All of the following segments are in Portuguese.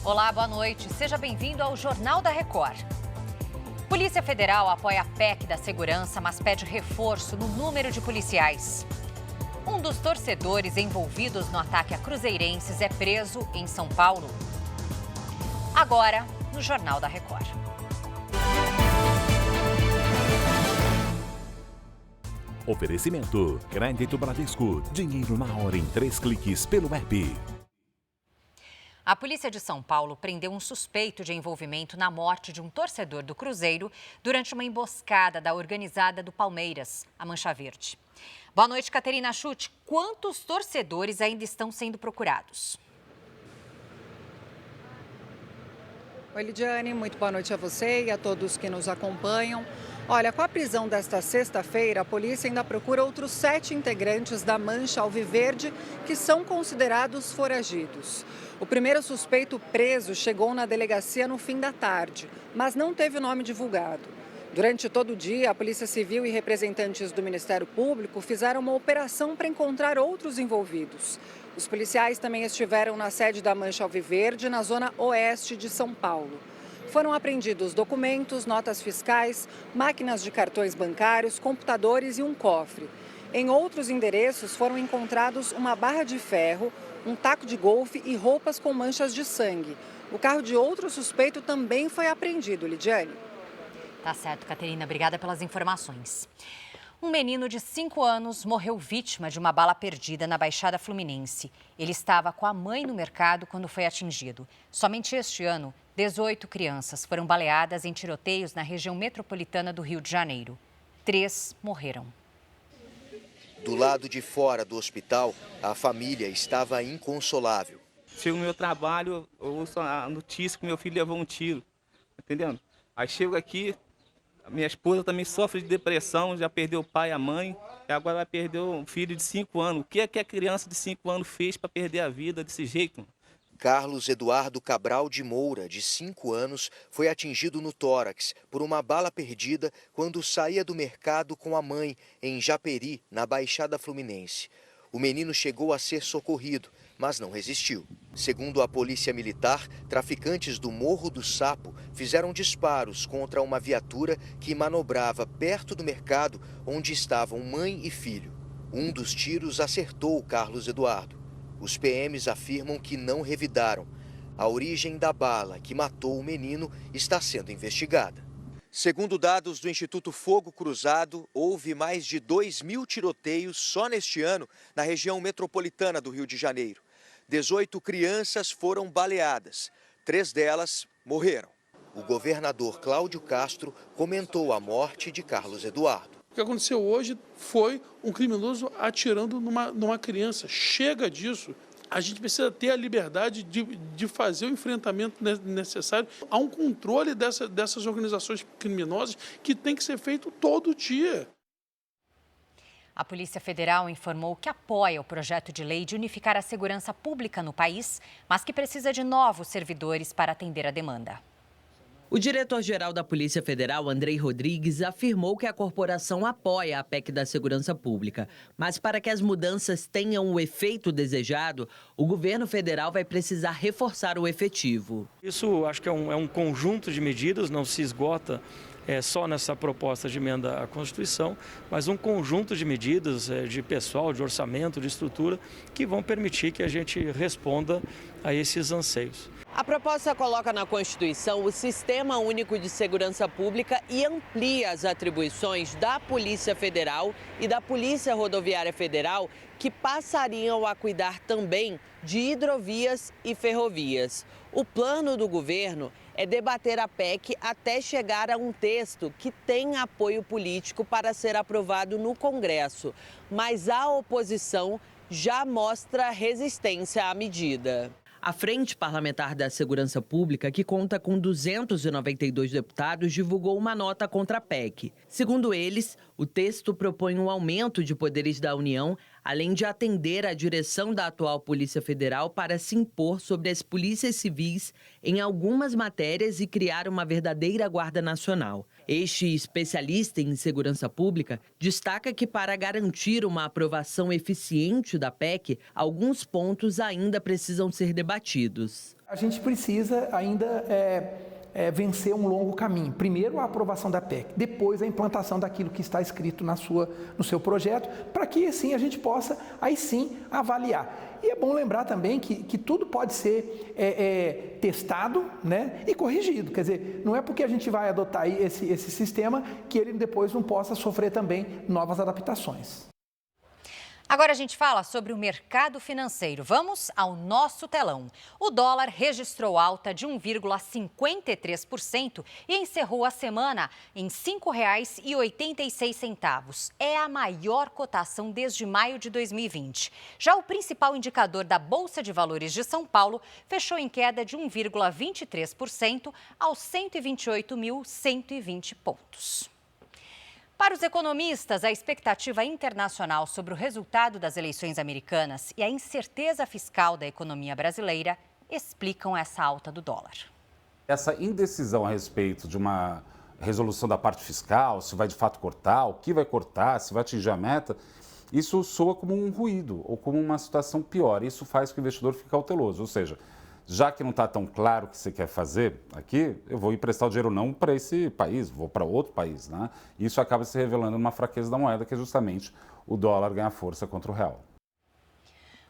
Olá, boa noite. Seja bem-vindo ao Jornal da Record. Polícia Federal apoia a PEC da segurança, mas pede reforço no número de policiais. Um dos torcedores envolvidos no ataque a cruzeirenses é preso em São Paulo. Agora, no Jornal da Record. Oferecimento: Crédito Bradesco. Dinheiro na hora em 3 cliques pelo app. A polícia de São Paulo prendeu um suspeito de envolvimento na morte de um torcedor do Cruzeiro durante uma emboscada da organizada do Palmeiras, a Mancha Verde. Boa noite, Caterina Schutt. Quantos torcedores ainda estão sendo procurados? Oi, Lidiane, muito boa noite a você e a todos que nos acompanham. Olha, com a prisão desta sexta-feira, a polícia ainda procura outros 7 integrantes da Mancha Alviverde que são considerados foragidos. O primeiro suspeito preso chegou na delegacia no fim da tarde, mas não teve o nome divulgado. Durante todo o dia, a Polícia Civil e representantes do Ministério Público fizeram uma operação para encontrar outros envolvidos. Os policiais também estiveram na sede da Mancha Alviverde, na zona oeste de São Paulo. Foram apreendidos documentos, notas fiscais, máquinas de cartões bancários, computadores e um cofre. Em outros endereços foram encontrados uma barra de ferro, um taco de golfe e roupas com manchas de sangue. O carro de outro suspeito também foi apreendido, Lidiane. Tá certo, Caterina. Obrigada pelas informações. Um menino de 5 anos morreu vítima de uma bala perdida na Baixada Fluminense. Ele estava com a mãe no mercado quando foi atingido. Somente este ano, 18 crianças foram baleadas em tiroteios na região metropolitana do Rio de Janeiro. 3 morreram. Do lado de fora do hospital, a família estava inconsolável. Chego no meu trabalho, eu ouço a notícia que meu filho levou um tiro, entendendo? Aí chego aqui, a minha esposa também sofre de depressão, já perdeu o pai e a mãe, e agora vai perder um filho de 5 anos. O que é que a criança de 5 anos fez para perder a vida desse jeito? Carlos Eduardo Cabral de Moura, de 5 anos, foi atingido no tórax por uma bala perdida quando saía do mercado com a mãe, em Japeri, na Baixada Fluminense. O menino chegou a ser socorrido, mas não resistiu. Segundo a Polícia Militar, traficantes do Morro do Sapo fizeram disparos contra uma viatura que manobrava perto do mercado onde estavam mãe e filho. Um dos tiros acertou Carlos Eduardo. Os PMs afirmam que não revidaram. A origem da bala que matou o menino está sendo investigada. Segundo dados do Instituto Fogo Cruzado, houve mais de 2.000 tiroteios só neste ano na região metropolitana do Rio de Janeiro. 18 crianças foram baleadas, 3 delas morreram. O governador Cláudio Castro comentou a morte de Carlos Eduardo. O que aconteceu hoje foi um criminoso atirando numa criança. Chega disso. A gente precisa ter a liberdade de fazer o enfrentamento necessário. Há um controle dessas organizações criminosas que tem que ser feito todo dia. A Polícia Federal informou que apoia o projeto de lei de unificar a segurança pública no país, mas que precisa de novos servidores para atender a demanda. O diretor-geral da Polícia Federal, Andrei Rodrigues, afirmou que a corporação apoia a PEC da Segurança Pública. Mas para que as mudanças tenham o efeito desejado, o governo federal vai precisar reforçar o efetivo. Isso acho que é um conjunto de medidas, não se esgota só nessa proposta de emenda à Constituição, mas um conjunto de medidas de pessoal, de orçamento, de estrutura, que vão permitir que a gente responda a esses anseios. A proposta coloca na Constituição o Sistema Único de Segurança Pública e amplia as atribuições da Polícia Federal e da Polícia Rodoviária Federal, que passariam a cuidar também de hidrovias e ferrovias. O plano do governo é debater a PEC até chegar a um texto que tem apoio político para ser aprovado no Congresso, mas a oposição já mostra resistência à medida. A Frente Parlamentar da Segurança Pública, que conta com 292 deputados, divulgou uma nota contra a PEC. Segundo eles, o texto propõe um aumento de poderes da União, além de atender à direção da atual Polícia Federal para se impor sobre as polícias civis em algumas matérias e criar uma verdadeira Guarda Nacional. Este especialista em segurança pública destaca que, para garantir uma aprovação eficiente da PEC, alguns pontos ainda precisam ser debatidos. A gente precisa ainda vencer um longo caminho. Primeiro, a aprovação da PEC, depois a implantação daquilo que está escrito no seu projeto, para que assim a gente possa, aí sim, avaliar. E é bom lembrar também que tudo pode ser testado, né, e corrigido. Quer dizer, não é porque a gente vai adotar esse sistema que ele depois não possa sofrer também novas adaptações. Agora a gente fala sobre o mercado financeiro. Vamos ao nosso telão. O dólar registrou alta de 1,53% e encerrou a semana em R$ 5,86. É a maior cotação desde maio de 2020. Já o principal indicador da Bolsa de Valores de São Paulo fechou em queda de 1,23% aos 128.120 pontos. Para os economistas, a expectativa internacional sobre o resultado das eleições americanas e a incerteza fiscal da economia brasileira explicam essa alta do dólar. Essa indecisão a respeito de uma resolução da parte fiscal, se vai de fato cortar, o que vai cortar, se vai atingir a meta, isso soa como um ruído ou como uma situação pior. Isso faz com que o investidor fique cauteloso, ou seja, já que não está tão claro o que você quer fazer aqui, eu vou emprestar o dinheiro não para esse país, vou para outro país, né? Isso acaba se revelando uma fraqueza da moeda, que é justamente o dólar ganhar força contra o real.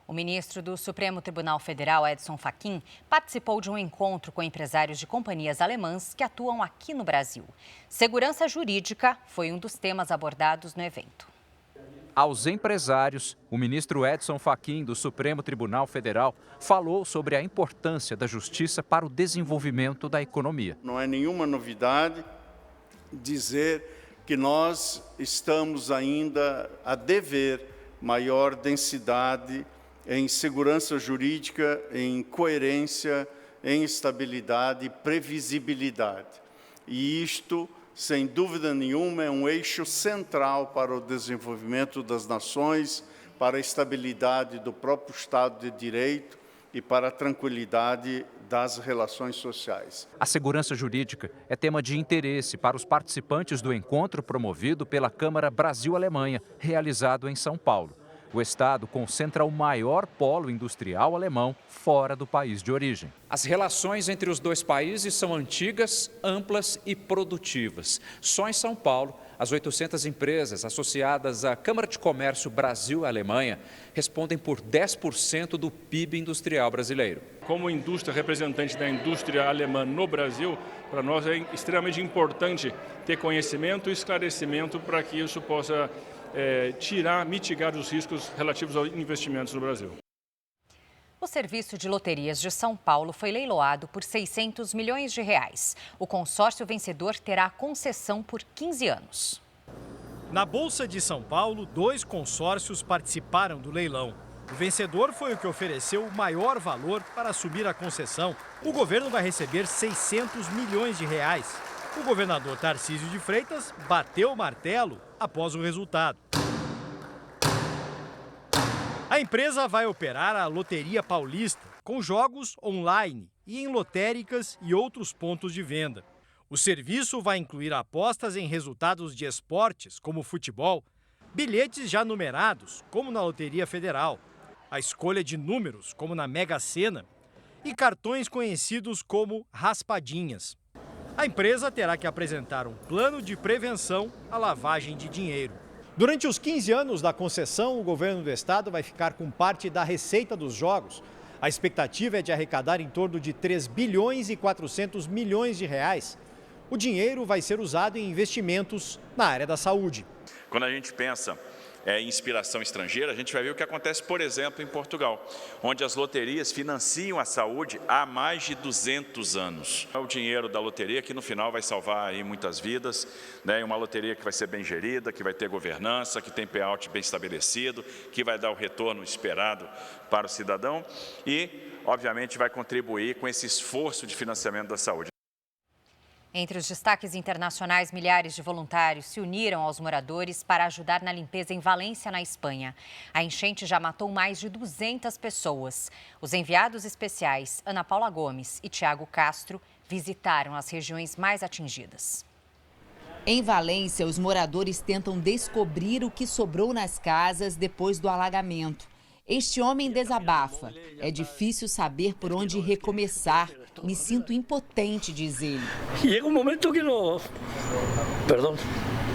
O ministro do Supremo Tribunal Federal, Edson Fachin, participou de um encontro com empresários de companhias alemãs que atuam aqui no Brasil. Segurança jurídica foi um dos temas abordados no evento. Aos empresários, o ministro Edson Fachin, do Supremo Tribunal Federal, falou sobre a importância da justiça para o desenvolvimento da economia. Não é nenhuma novidade dizer que nós estamos ainda a dever maior densidade em segurança jurídica, em coerência, em estabilidade e previsibilidade. E isto, sem dúvida nenhuma, é um eixo central para o desenvolvimento das nações, para a estabilidade do próprio Estado de Direito e para a tranquilidade das relações sociais. A segurança jurídica é tema de interesse para os participantes do encontro promovido pela Câmara Brasil-Alemanha, realizado em São Paulo. O estado concentra o maior polo industrial alemão fora do país de origem. As relações entre os dois países são antigas, amplas e produtivas. Só em São Paulo, as 800 empresas associadas à Câmara de Comércio Brasil-Alemanha respondem por 10% do PIB industrial brasileiro. Como indústria representante da indústria alemã no Brasil, para nós é extremamente importante ter conhecimento e esclarecimento para que isso possa mitigar os riscos relativos aos investimentos no Brasil. O Serviço de Loterias de São Paulo foi leiloado por R$ 600 milhões. O consórcio vencedor terá concessão por 15 anos. Na Bolsa de São Paulo, 2 consórcios participaram do leilão. O vencedor foi o que ofereceu o maior valor para assumir a concessão. O governo vai receber R$ 600 milhões. O governador Tarcísio de Freitas bateu o martelo após o resultado. A empresa vai operar a Loteria Paulista, com jogos online e em lotéricas e outros pontos de venda. O serviço vai incluir apostas em resultados de esportes, como futebol, bilhetes já numerados, como na Loteria Federal, a escolha de números, como na Mega Sena, e cartões conhecidos como raspadinhas. A empresa terá que apresentar um plano de prevenção à lavagem de dinheiro. Durante os 15 anos da concessão, o governo do estado vai ficar com parte da receita dos jogos. A expectativa é de arrecadar em torno de 3 bilhões e 400 milhões de reais. O dinheiro vai ser usado em investimentos na área da saúde. Quando a gente pensa em inspiração estrangeira, a gente vai ver o que acontece, por exemplo, em Portugal, onde as loterias financiam a saúde há mais de 200 anos. É o dinheiro da loteria que no final vai salvar aí muitas vidas, né? Uma loteria que vai ser bem gerida, que vai ter governança, que tem payout bem estabelecido, que vai dar o retorno esperado para o cidadão e, obviamente, vai contribuir com esse esforço de financiamento da saúde. Entre os destaques internacionais, milhares de voluntários se uniram aos moradores para ajudar na limpeza em Valência, na Espanha. A enchente já matou mais de 200 pessoas. Os enviados especiais Ana Paula Gomes e Tiago Castro visitaram as regiões mais atingidas. Em Valência, os moradores tentam descobrir o que sobrou nas casas depois do alagamento. Este homem desabafa. É difícil saber por onde recomeçar. Me sinto impotente, diz ele. Chega um momento que não... Perdão,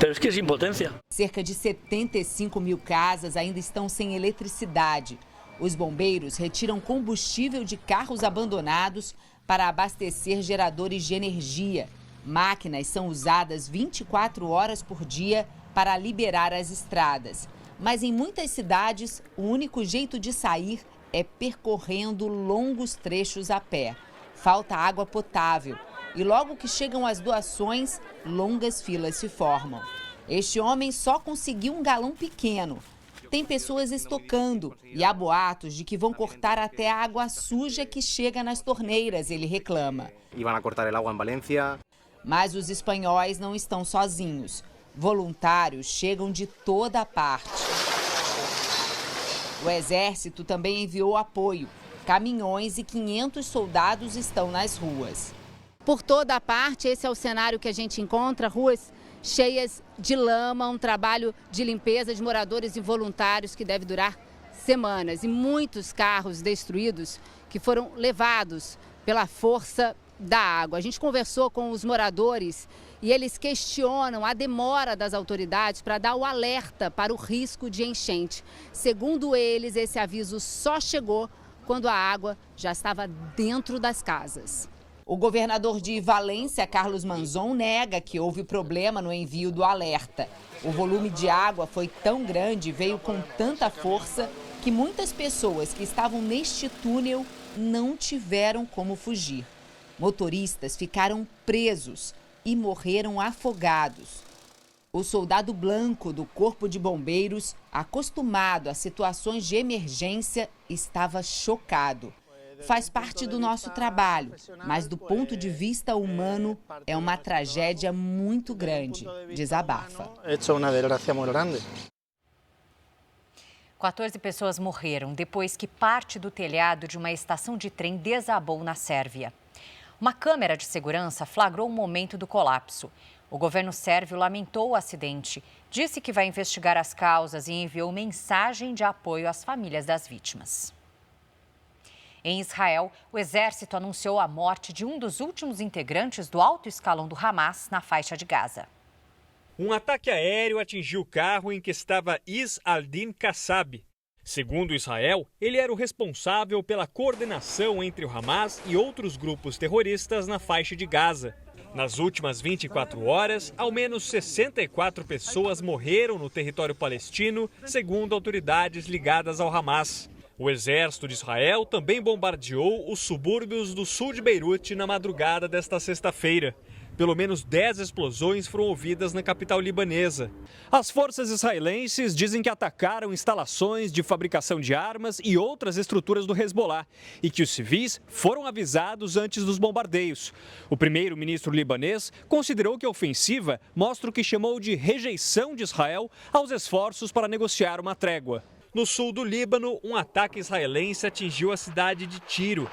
mas que é impotência. Cerca de 75 mil casas ainda estão sem eletricidade. Os bombeiros retiram combustível de carros abandonados para abastecer geradores de energia. Máquinas são usadas 24 horas por dia para liberar as estradas. Mas em muitas cidades, o único jeito de sair é percorrendo longos trechos a pé. Falta água potável e logo que chegam as doações, longas filas se formam. Este homem só conseguiu um galão pequeno. Tem pessoas estocando e há boatos de que vão cortar até a água suja que chega nas torneiras, ele reclama. Iban a cortar el agua en Valencia. Mas os espanhóis não estão sozinhos. Voluntários chegam de toda a parte. O Exército também enviou apoio. Caminhões e 500 soldados estão nas ruas. Por toda a parte, esse é o cenário que a gente encontra, ruas cheias de lama, um trabalho de limpeza de moradores e voluntários que deve durar semanas. E muitos carros destruídos que foram levados pela força da água. A gente conversou com os moradores e eles questionam a demora das autoridades para dar o alerta para o risco de enchente. Segundo eles, esse aviso só chegou quando a água já estava dentro das casas. O governador de Valência, Carlos Manzon, nega que houve problema no envio do alerta. O volume de água foi tão grande e veio com tanta força que muitas pessoas que estavam neste túnel não tiveram como fugir. Motoristas ficaram presos e morreram afogados. O soldado Blanco do Corpo de Bombeiros, acostumado a situações de emergência, estava chocado. Faz parte do nosso trabalho, mas do ponto de vista humano, é uma tragédia muito grande, desabafa. 14 pessoas morreram depois que parte do telhado de uma estação de trem desabou na Sérvia. Uma câmera de segurança flagrou o momento do colapso. O governo sérvio lamentou o acidente, disse que vai investigar as causas e enviou mensagem de apoio às famílias das vítimas. Em Israel, o exército anunciou a morte de um dos últimos integrantes do alto escalão do Hamas na faixa de Gaza. Um ataque aéreo atingiu o carro em que estava Is al-Din Kassab. Segundo Israel, ele era o responsável pela coordenação entre o Hamas e outros grupos terroristas na faixa de Gaza. Nas últimas 24 horas, ao menos 64 pessoas morreram no território palestino, segundo autoridades ligadas ao Hamas. O exército de Israel também bombardeou os subúrbios do sul de Beirute na madrugada desta sexta-feira. Pelo menos 10 explosões foram ouvidas na capital libanesa. As forças israelenses dizem que atacaram instalações de fabricação de armas e outras estruturas do Hezbollah e que os civis foram avisados antes dos bombardeios. O primeiro-ministro libanês considerou que a ofensiva mostra o que chamou de rejeição de Israel aos esforços para negociar uma trégua. No sul do Líbano, um ataque israelense atingiu a cidade de Tiro.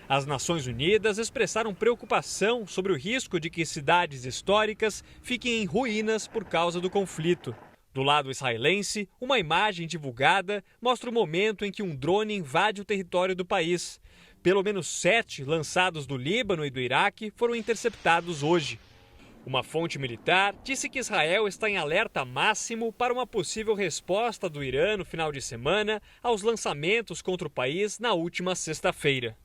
As Nações Unidas expressaram preocupação sobre o risco de que cidades históricas fiquem em ruínas por causa do conflito. Do lado israelense, uma imagem divulgada mostra o momento em que um drone invade o território do país. Pelo menos 7 lançados do Líbano e do Iraque foram interceptados hoje. Uma fonte militar disse que Israel está em alerta máximo para uma possível resposta do Irã no final de semana aos lançamentos contra o país na última sexta-feira.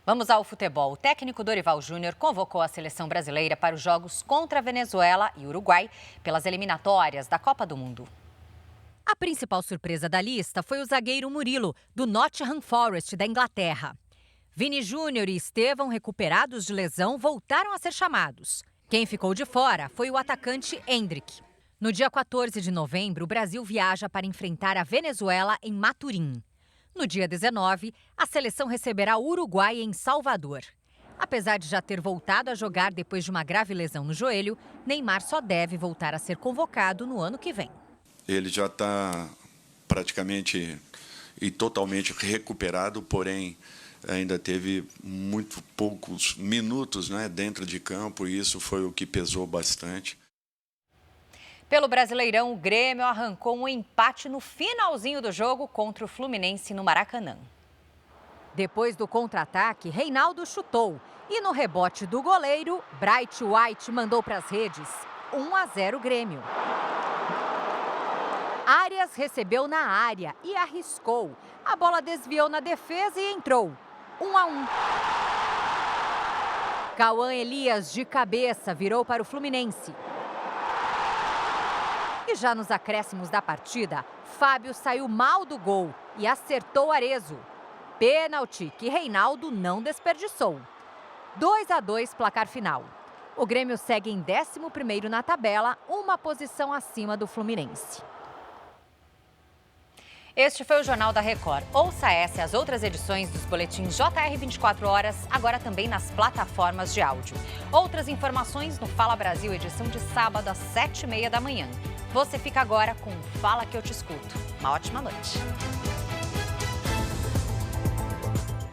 Vamos ao futebol. O técnico Dorival Júnior convocou a seleção brasileira para os jogos contra a Venezuela e Uruguai pelas eliminatórias da Copa do Mundo. A principal surpresa da lista foi o zagueiro Murilo, do Nottingham Forest, da Inglaterra. Vini Júnior e Estevão, recuperados de lesão, voltaram a ser chamados. Quem ficou de fora foi o atacante Endrick. No dia 14 de novembro, o Brasil viaja para enfrentar a Venezuela em Maturim. No dia 19, a seleção receberá o Uruguai em Salvador. Apesar de já ter voltado a jogar depois de uma grave lesão no joelho, Neymar só deve voltar a ser convocado no ano que vem. Ele já está praticamente e totalmente recuperado, porém ainda teve muito poucos minutos, né, dentro de campo, e isso foi o que pesou bastante. Pelo Brasileirão, o Grêmio arrancou um empate no finalzinho do jogo contra o Fluminense no Maracanã. Depois do contra-ataque, Reinaldo chutou e no rebote do goleiro, Bright White mandou para as redes. 1-0 Grêmio. Arias recebeu na área e arriscou. A bola desviou na defesa e entrou. 1-1. Cauã Elias, de cabeça, virou para o Fluminense. E já nos acréscimos da partida, Fábio saiu mal do gol e acertou Arezzo. Pênalti que Reinaldo não desperdiçou. 2-2 placar final. O Grêmio segue em 11º na tabela, uma posição acima do Fluminense. Este foi o Jornal da Record. Ouça essa e as outras edições dos boletins JR 24 horas, agora também nas plataformas de áudio. Outras informações no Fala Brasil, edição de sábado às 7h30 da manhã. Você fica agora com Fala que eu te escuto. Uma ótima noite.